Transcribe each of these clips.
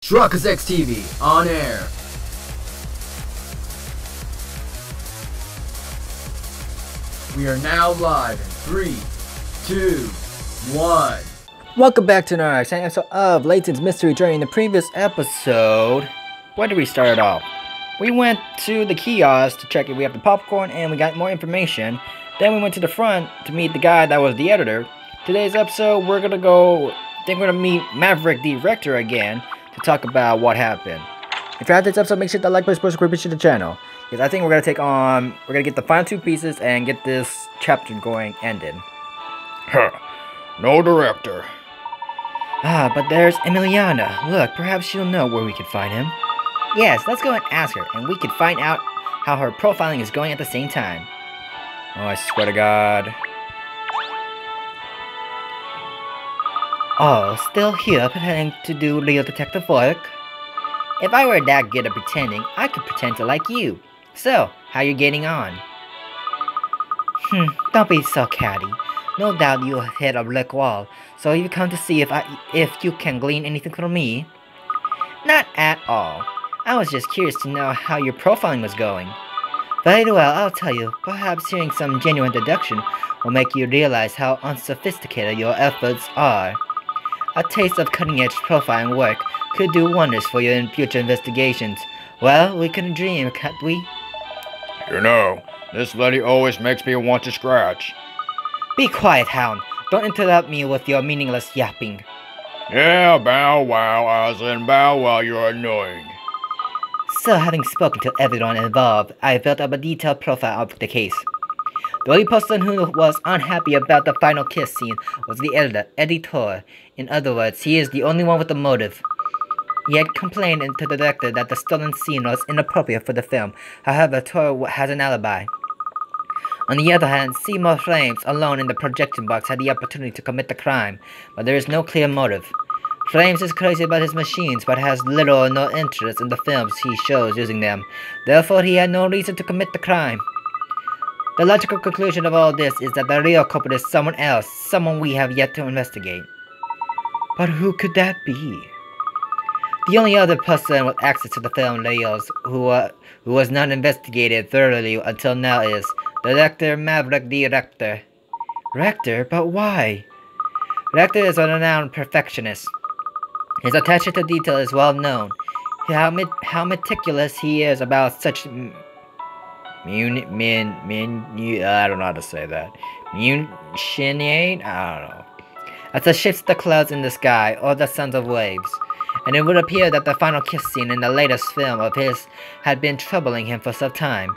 Truckers X TV on air. We are now live in 3, 2, 1. Welcome back to another exciting episode of Layton's Mystery Journey. In the previous episode, where did we start off? We went to the kiosk to check if we have the popcorn and we got more information. Then we went to the front to meet the guy that was the editor. Today's episode, we're gonna meet Maverick, the director, again to talk about what happened. If you like this episode, make sure to like, post, subscribe to the channel. Because I think we're gonna get the final two pieces and get this chapter ended. Huh. No director. But there's Emiliana. Look, perhaps she'll know where we can find him. Yes, let's go and ask her, and we can find out how her profiling is going at the same time. Oh, I swear to God. Oh, still here pretending to do real detective work? If I were that good at pretending, I could pretend to like you. So, how you getting on? Don't be so catty. No doubt you'll hit a brick wall, so you come to see if you can glean anything from me. Not at all. I was just curious to know how your profiling was going. Very well, I'll tell you. Perhaps hearing some genuine deduction will make you realize how unsophisticated your efforts are. A taste of cutting-edge profiling work could do wonders for you in future investigations. Well, we couldn't dream, can't we? You know, this lady always makes me want to scratch. Be quiet, Hound. Don't interrupt me with your meaningless yapping. Yeah, bow wow, as in bow wow, you're annoying. So, having spoken to everyone involved, I built up a detailed profile of the case. The only person who was unhappy about the final kiss scene was the editor. In other words, he is the only one with a motive. He had complained to the director that the stolen scene was inappropriate for the film. However, Toro has an alibi. On the other hand, Seymour Flames, alone in the projection box, had the opportunity to commit the crime, but there is no clear motive. Flames is crazy about his machines, but has little or no interest in the films he shows using them. Therefore, he had no reason to commit the crime. The logical conclusion of all this is that the real culprit is someone else, someone we have yet to investigate. But who could that be? The only other person with access to the film reels who was not investigated thoroughly until now is Director Maverick the Rector. Rector? But why? Rector is a renowned perfectionist. His attention to detail is well known. How meticulous he is about such I don't know how to say that. I don't know. As the shifts the clouds in the sky or the sons of waves. And it would appear that the final kiss scene in the latest film of his had been troubling him for some time.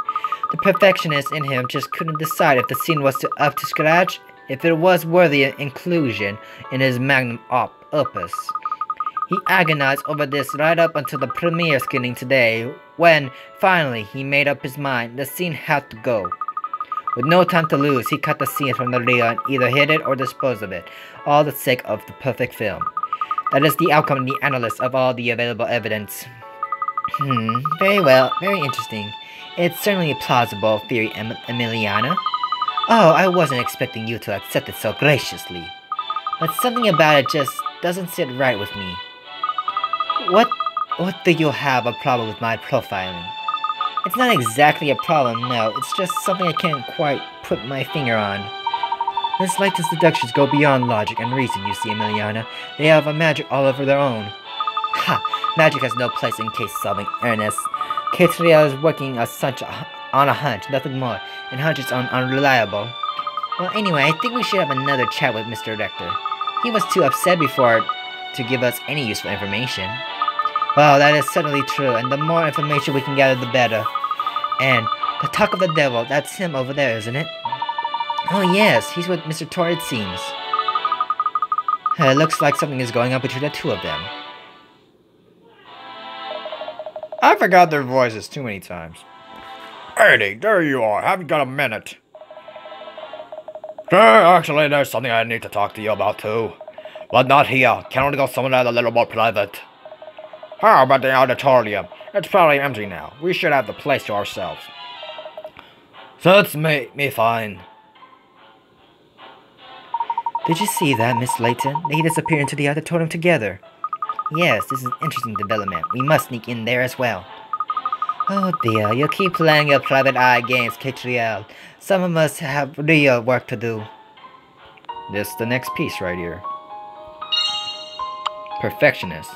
The perfectionist in him just couldn't decide if the scene was up to scratch, if it was worthy of inclusion in his magnum opus. He agonized over this right up until the premiere screening today, when, finally, he made up his mind the scene had to go. With no time to lose, he cut the scene from the reel and either hid it or disposed of it, all the sake of the perfect film. That is the outcome of the analysis of all the available evidence. Very well, very interesting. It's certainly a plausible theory, Emiliana. Oh, I wasn't expecting you to accept it so graciously. But something about it just doesn't sit right with me. What do you have a problem with my profiling? It's not exactly a problem, no. It's just something I can't quite put my finger on. Miss Layton's deductions go beyond logic and reason, you see, Emiliana. They have a magic all of their own. Ha! Magic has no place in case-solving, Ernest. Katrielle is working on a hunch, nothing more, and hunches are unreliable. Well, anyway, I think we should have another chat with Mr. Rector. He was too upset before to give us any useful information. Well, that is certainly true, and the more information we can gather, the better. And the talk of the devil, that's him over there, isn't it? Oh yes, he's with Mr. Tor, it seems. It looks like something is going on between the two of them. I forgot their voices too many times. Eddie, there you are. Have you got a minute? Actually, there's something I need to talk to you about too. But not here. Can only go somewhere a little more private. How about the auditorium? It's probably empty now. We should have the place to ourselves. That's me fine. Did you see that, Miss Layton? They disappeared into the auditorium together. Yes, this is an interesting development. We must sneak in there as well. Oh dear, you keep playing your private eye games, Katrielle. Some of us have real work to do. This is the next piece right here. Perfectionist.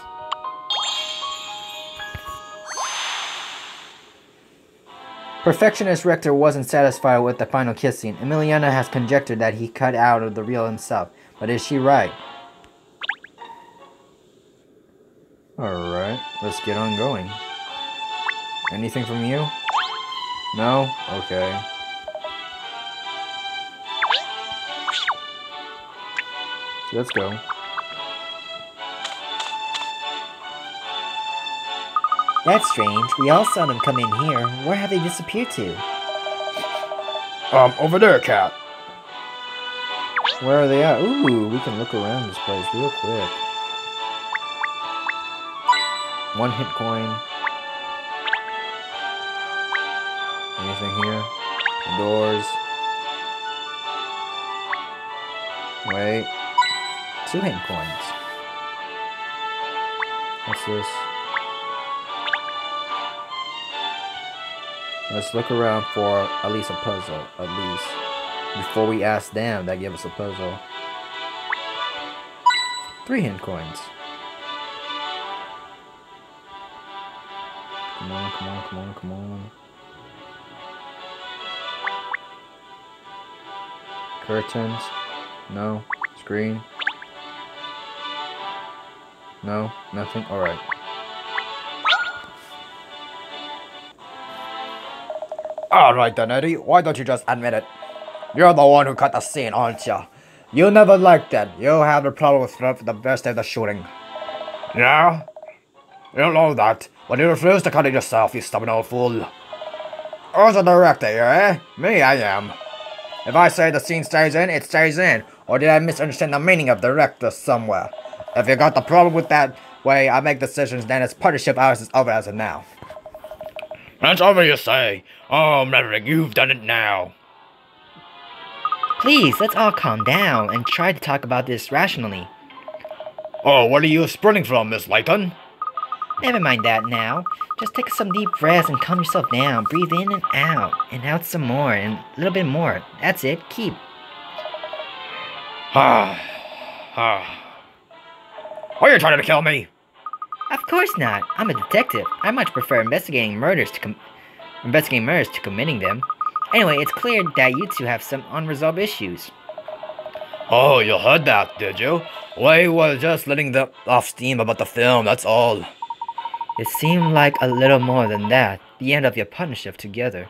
Perfectionist Rector wasn't satisfied with the final kiss scene. Emiliana has conjectured that he cut out of the reel himself. But is she right? Alright, let's get on going. Anything from you? No? Okay. Let's go. That's strange. We all saw them come in here. Where have they disappeared to? Over there, Cat. Where are they at? Ooh, we can look around this place real quick. 1 hit coin. Anything here? Doors. Wait. 2 hit coins. What's this? Let's look around for at least a puzzle. At least. Before we ask them that give us a puzzle. 3 hit coins. Come on, come on, come on, come on. Curtains. No. Screen. No. Nothing. Alright. Alright then, Eddie. Why don't you just admit it? You're the one who cut the scene, aren't you? You never liked that. You have a problem with Flip for the best of the shooting. Yeah? You don't know that, but you refuse to cut it yourself, you stubborn old fool. Who's the director here, eh? Me, I am. If I say the scene stays in, it stays in. Or did I misunderstand the meaning of director somewhere? If you got the problem with that way I make decisions, then its partnership hours is over as of now. That's over, you say. Oh, Maverick, you've done it now. Please, let's all calm down and try to talk about this rationally. Oh, what are you sprinting from, Miss Layton? Never mind that now. Just take some deep breaths and calm yourself down. Breathe in and out some more, and a little bit more. That's it. Keep. Are you trying to kill me? Of course not. I'm a detective. I much prefer investigating murders to committing them. Anyway, it's clear that you two have some unresolved issues. Oh, you heard that, did you? We were just letting off steam about the film, that's all. It seemed like a little more than that. The end of your partnership together.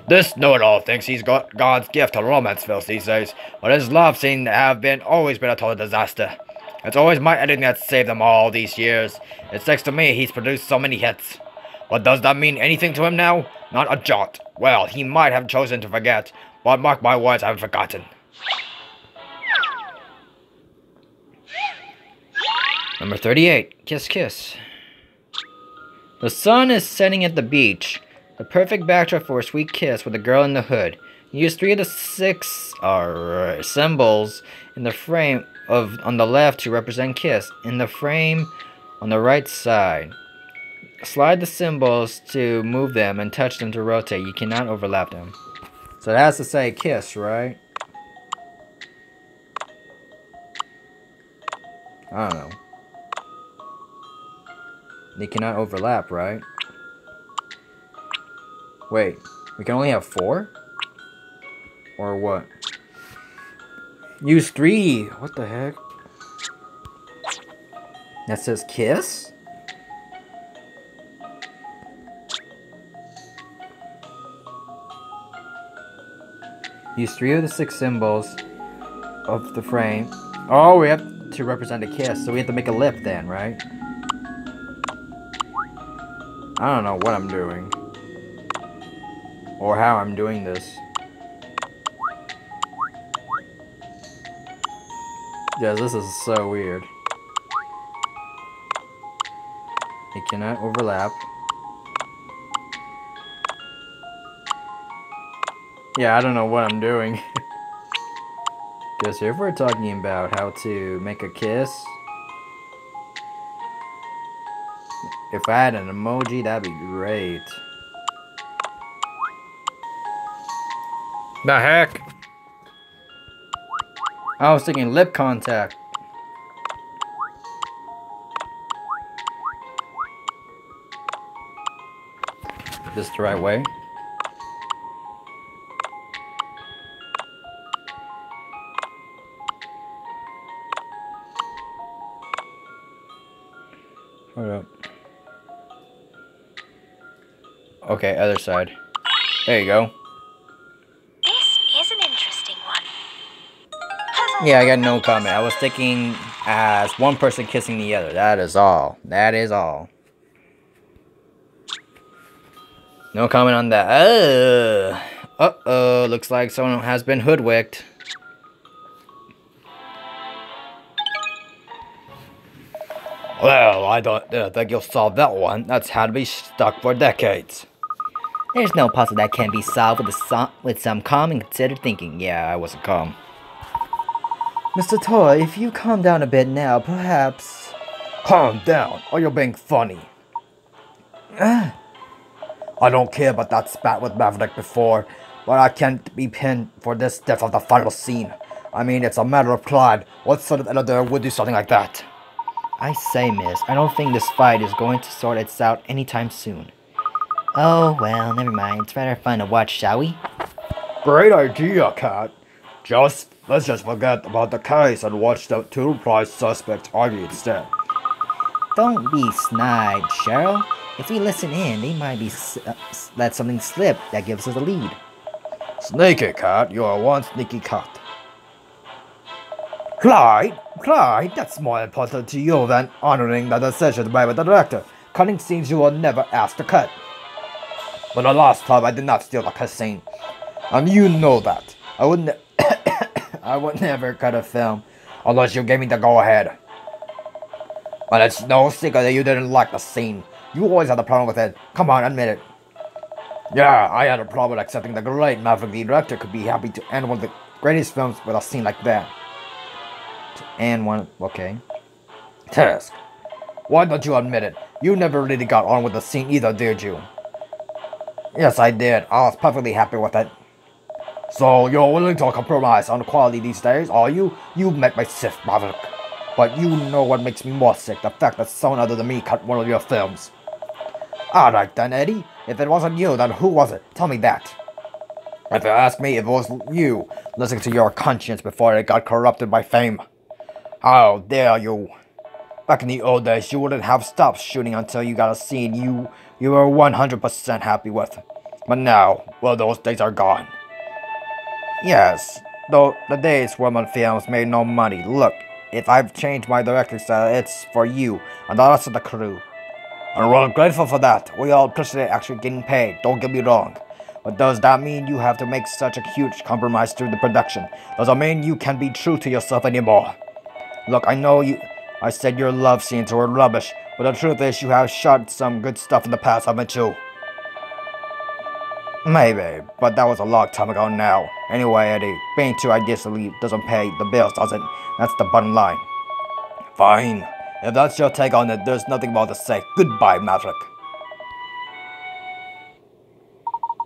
This know-it-all thinks he's got God's gift to romance films these days, but his love scene have always been a total disaster. It's always my editing that saved them all these years. It's thanks to me he's produced so many hits. But does that mean anything to him now? Not a jot. Well, he might have chosen to forget, but mark my words, I haven't forgotten. Number 38. Kiss Kiss. The sun is setting at the beach. The perfect backdrop for a sweet kiss with a girl in the hood. Use 3 of the 6 symbols in the frame on the left to represent kiss. In the frame on the right side. Slide the symbols to move them and touch them to rotate. You cannot overlap them. So it has to say kiss, right? I don't know. They cannot overlap, right? Wait, we can only have 4? Or what? Use 3! What the heck? That says kiss? Use 3 of the 6 symbols of the frame. Oh, we have to represent a kiss, so we have to make a lip then, right? I don't know what I'm doing. Or how I'm doing this. Yes, this is so weird. It cannot overlap. Yeah, I don't know what I'm doing. Because if we're talking about how to make a kiss, If I had an emoji, that'd be great. The heck? I was thinking lip contact. This the right way? Hold up. Okay, other side. There you go. This is an interesting one. Yeah, I got no comment. I was thinking as one person kissing the other. That is all. That is all. No comment on that. Uh-oh. Looks like someone has been hoodwinked. Well, I don't think you'll solve that one. That's had to be stuck for decades. There's no puzzle that can be solved with some calm and considered thinking. Yeah, I wasn't calm. Mr. Toy, if you calm down a bit now, perhaps... Calm down, or you're being funny. I don't care about that spat with Maverick before, but I can't be pinned for this death of the final scene. I mean, it's a matter of pride. What sort of editor would do something like that? I say, miss, I don't think this fight is going to sort itself out anytime soon. Oh, well, never mind. It's rather fun to watch, shall we? Great idea, Kat. Let's just forget about the case and watch the two prize suspects argue instead. Don't be snide, Cheryl. If we listen in, they might be let something slip that gives us a lead. Sneaky Cat, you are one sneaky cat. Clyde, that's more important to you than honoring the decision by the director. Cutting scenes you will never ask to cut. But the last time I did not steal a cut scene. And you know that. I would I would never cut a film unless you gave me the go-ahead. But it's no secret that you didn't like the scene. You always had a problem with it. Come on, admit it. Yeah, I had a problem accepting the great Maverick the director could be happy to end one of the greatest films with a scene like that. Okay. Task. Why don't you admit it? You never really got on with the scene either, did you? Yes, I did. I was perfectly happy with it. So, you're willing to compromise on quality these days, are you? You met my sick, Maverick. But you know what makes me more sick? The fact that someone other than me cut one of your films. Alright then, Eddie. If it wasn't you, then who was it? Tell me that. If you ask me if it was you, listen to your conscience before it got corrupted by fame. How dare you? Back in the old days, you wouldn't have stopped shooting until you got a scene you were 100% happy with. But now, well, those days are gone. Yes, though the days when my films made no money. Look, if I've changed my directing style, it's for you and the rest of the crew. And we're grateful for that. We all appreciate actually getting paid, don't get me wrong. But does that mean you have to make such a huge compromise through the production? Does it mean you can't be true to yourself anymore? Look, I said your love scenes were rubbish, but the truth is you have shot some good stuff in the past, haven't you? Maybe, but that was a long time ago now. Anyway, Eddie, being too ideally doesn't pay the bills, does it? That's the bottom line. Fine. If that's your take on it, there's nothing more to say. Goodbye, Maverick.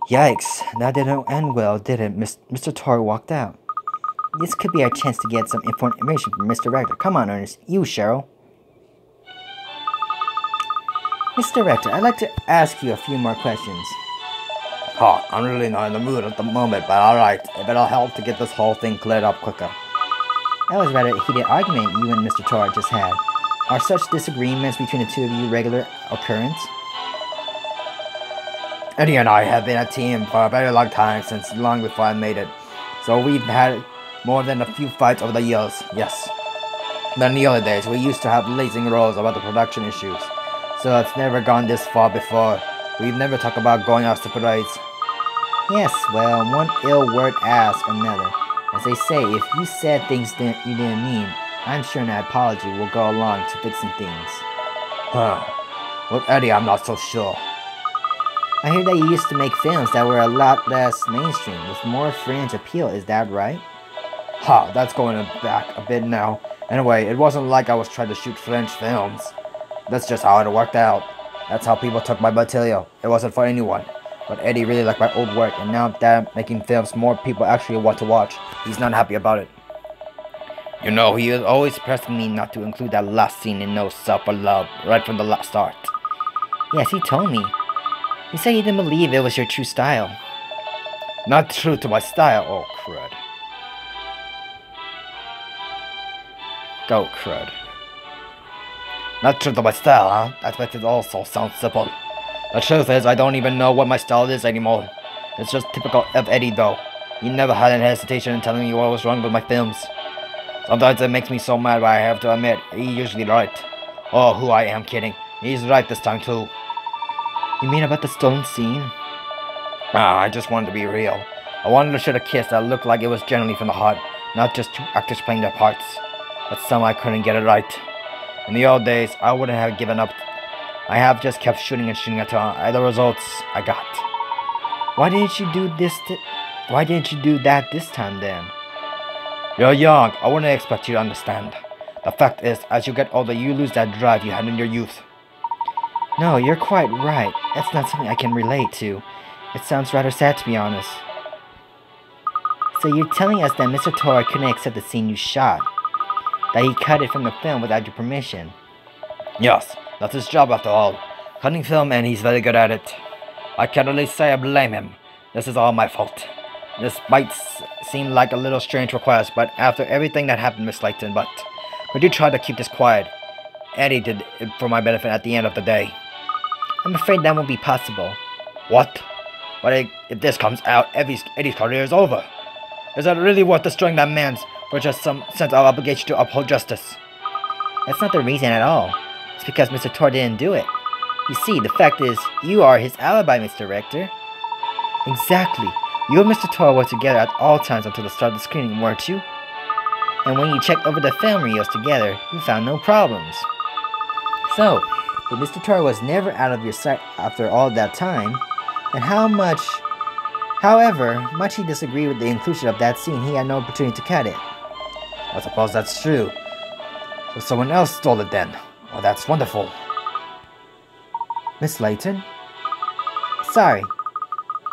Yikes, that didn't end well, did it? Mr. Tor walked out. This could be our chance to get some important information from Mr. Rector. Come on, Ernest. You, Cheryl. Mr. Rector, I'd like to ask you a few more questions. Huh, I'm really not in the mood at the moment, but alright, if it'll help to get this whole thing cleared up quicker. That was rather a heated argument you and Mr. Tor just had. Are such disagreements between the two of you regular occurrence? Eddie and I have been a team for a very long time, since long before I made it. So we've had more than a few fights over the years, yes. But in the early days, we used to have blazing rows about the production issues. So it's never gone this far before. We've never talked about going our separate ways. Yes, well, one ill word asks another. As they say, if you said things you didn't mean, I'm sure an apology will go along to fixing things. Huh. With Eddie, I'm not so sure. I hear that you used to make films that were a lot less mainstream, with more fringe appeal, is that right? Ha, that's going back a bit now. Anyway, it wasn't like I was trying to shoot French films. That's just how it worked out. That's how people took my material. It wasn't for anyone. But Eddie really liked my old work, and now that I'm making films more people actually want to watch, he's not happy about it. You know, he is always pressing me not to include that last scene in No Self or Love right from the start. Yes, he told me. He said he didn't believe it was your true style. Not true to my style? Oh, crud. Go, crud. Not true to my style, huh? That makes it also sound simple. The truth is, I don't even know what my style is anymore. It's just typical of Eddie, though. He never had any hesitation in telling me what was wrong with my films. Sometimes it makes me so mad, but I have to admit, he's usually right. Oh, who I am kidding. He's right this time, too. You mean about the stolen scene? I just wanted to be real. I wanted to shoot a kiss that looked like it was genuinely from the heart, not just two actors playing their parts. But somehow I couldn't get it right. In the old days, I wouldn't have given up. I have just kept shooting and shooting until the results I got. Why didn't you do this? Why didn't you do that this time then? You're young. I wouldn't expect you to understand. The fact is, as you get older, you lose that drive you had in your youth. No, you're quite right. That's not something I can relate to. It sounds rather sad, to be honest. So you're telling us that Mr. Tora couldn't accept the scene you shot? That he cut it from the film without your permission? Yes, that's his job after all. Cutting film, and he's very good at it. I can't really say I blame him. This is all my fault. This might seem like a little strange request, but after everything that happened, Miss Layton, but could you try to keep this quiet? Eddie did it for my benefit at the end of the day. I'm afraid that won't be possible. What? But if this comes out, Eddie's career is over. Is it really worth destroying that man's for just some sense of obligation to uphold justice? That's not the reason at all. It's because Mr. Tor didn't do it. You see, the fact is, you are his alibi, Mr. Rector. Exactly. You and Mr. Tor were together at all times until the start of the screening, weren't you? And when you checked over the film reels together, you found no problems. So, if Mr. Tor was never out of your sight after all that time, and however much he disagreed with the inclusion of that scene, he had no opportunity to cut it. I suppose that's true. So someone else stole it then. Oh, that's wonderful. Miss Layton? Sorry.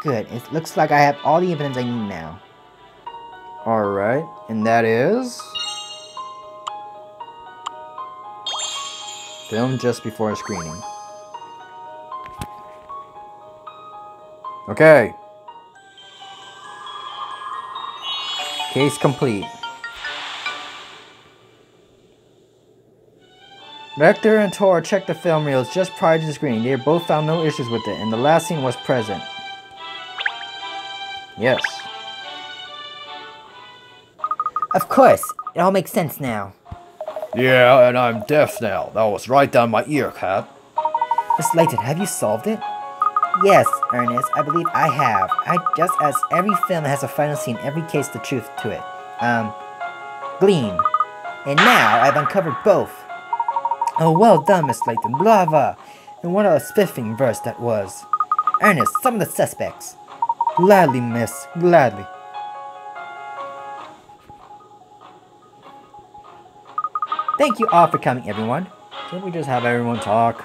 Good. It looks like I have all the evidence I need now. Alright, and that is... film just before a screening. Okay. Case complete. Rector and Tor checked the film reels just prior to the screening. They both found no issues with it, and the last scene was present. Yes. Of course. It all makes sense now. Yeah, and I'm deaf now. That was right down my ear, Cat. Miss Layton, have you solved it? Yes, Ernest, I believe I have. Just as every film has a final scene, every case the truth to it. Gleam. And now I've uncovered both. Oh, well done, Miss Layton. Brava! And what a spiffing verse that was. Ernest, some of the suspects. Gladly, miss. Gladly. Thank you all for coming, everyone. Can't we just have everyone talk?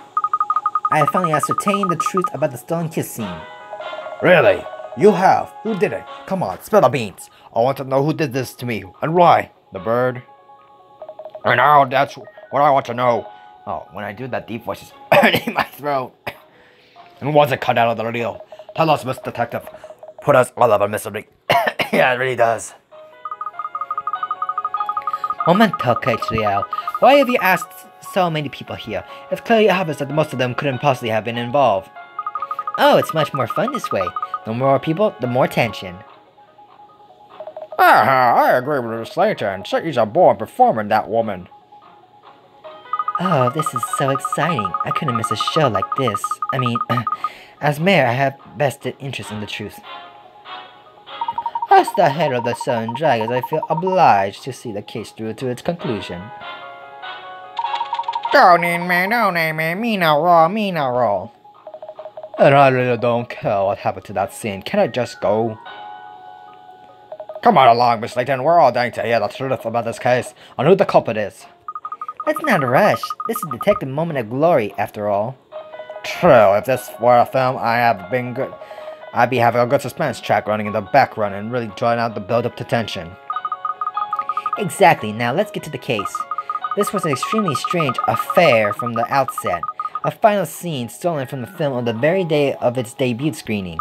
I have finally ascertained the truth about the stolen kiss scene. Really? You have? Who did it? Come on, spill the beans. I want to know who did this to me, and why. The bird? And now that's what I want to know. Oh, when I do that, deep voice is hurting my throat. And was it cut out of the reel? Tell us, Miss Detective. Put us all out of misery. Yeah, it really does. Momento, Katrielle. Why have you asked so many people here? It's clearly obvious that most of them couldn't possibly have been involved. Oh, it's much more fun this way. The more people, the more tension. I agree with Miss Layton. She's a born performer, that woman. Oh, this is so exciting. I couldn't miss a show like this. I mean, as mayor, I have vested interest in the truth. As the head of the Southern Dragons, I feel obliged to see the case through to its conclusion. Don't need me no roll. And I really don't care what happened to that scene. Can I just go? Come on along, Miss Layton. We're all dying to hear the truth about this case and who the culprit is. Let's not rush. This is Detective Moment of Glory, after all. True, if this were a film, I'd be having a good suspense track running in the background and really drawing out the build-up to tension. Exactly, now let's get to the case. This was an extremely strange affair from the outset. A final scene stolen from the film on the very day of its debut screening.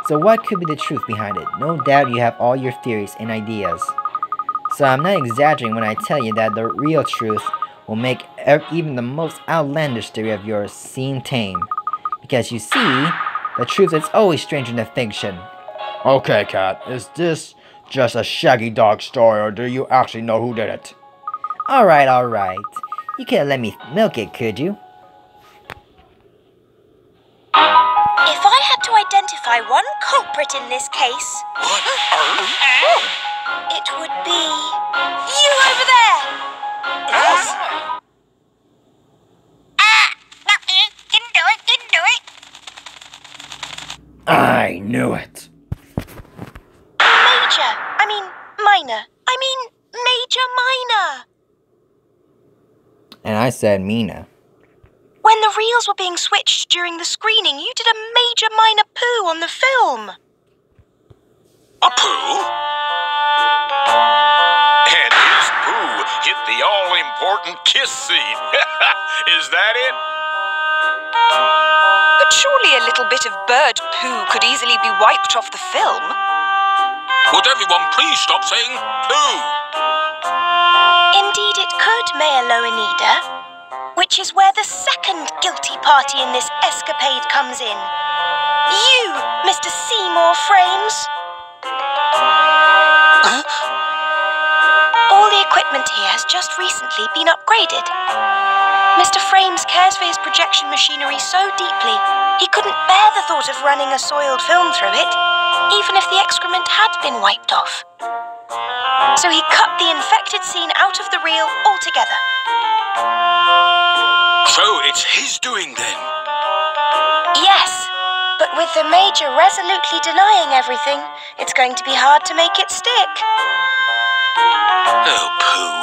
So what could be the truth behind it? No doubt you have all your theories and ideas. So I'm not exaggerating when I tell you that the real truth will make even the most outlandish theory of yours seem tame. Because you see, the truth is always stranger than fiction. Okay, Kat, is this just a shaggy dog story, or do you actually know who did it? Alright. You could have let me milk it, could you? If I had to identify one culprit in this case, it would be you over there! Yes? Didn't do it. I knew it. Major minor. And I said Mina. When the reels were being switched during the screening, you did a major minor poo on the film. A poo? And his poo hit the all-important kiss scene. Is that it? But surely a little bit of bird poo could easily be wiped off the film. Would everyone please stop saying poo? Indeed it could, Mayor Loanida. Which is where the second guilty party in this escapade comes in. You, Mr. Seymour Frames. All the equipment here has just recently been upgraded. Mr. Frames cares for his projection machinery so deeply, he couldn't bear the thought of running a soiled film through it, even if the excrement had been wiped off. So he cut the infected scene out of the reel altogether. So it's his doing then? Yes, but with the Major resolutely denying everything, it's going to be hard to make it stick. Oh, poo.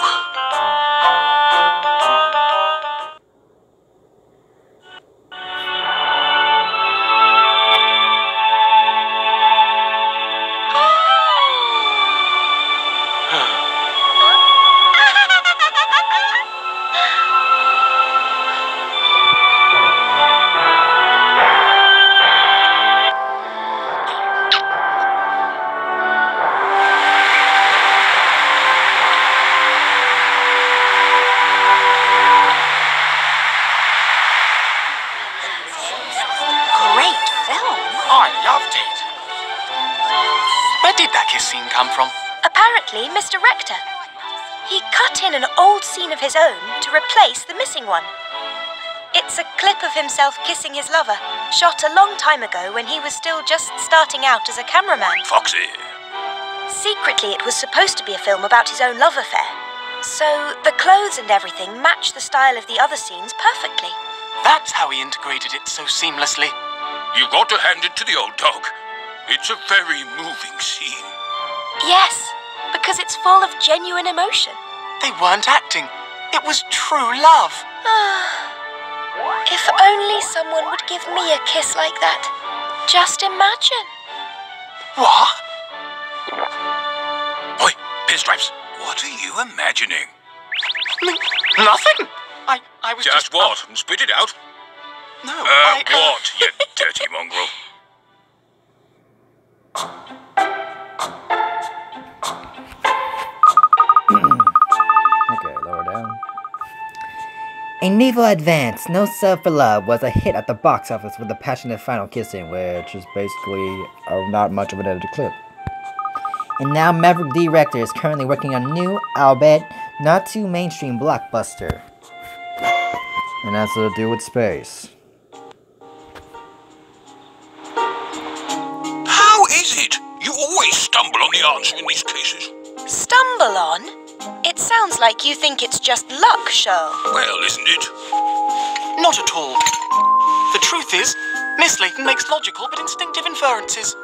Apparently, Mr. Rector. He cut in an old scene of his own to replace the missing one. It's a clip of himself kissing his lover, shot a long time ago when he was still just starting out as a cameraman. Foxy. Secretly, it was supposed to be a film about his own love affair. So, the clothes and everything match the style of the other scenes perfectly. That's how he integrated it so seamlessly. You've got to hand it to the old dog. It's a very moving scene. Yes, because it's full of genuine emotion. They weren't acting. It was true love. If only someone would give me a kiss like that. Just imagine. What? Oi, Pinstripes, what are you imagining? Nothing. I was just... Just what? Spit it out. No, What, you dirty mongrel? Okay, lower down. A Naval Advance, No Self for Love was a hit at the box office with the passionate final kissing, which is basically not much of an edited clip. And now Maverick Director is currently working on a new, albeit not too mainstream blockbuster. And that's to do with space. How is it? You always stumble on the answer in these cases. Stumble on? It sounds like you think it's just luck, Shirl. Well, isn't it? Not at all. The truth is, Miss Layton makes logical but instinctive inferences.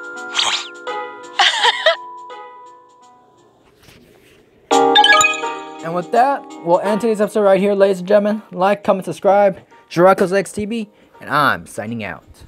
And with that, we'll end today's episode right here, ladies and gentlemen. Like, comment, subscribe. Jiraco's XTV. and I'm signing out.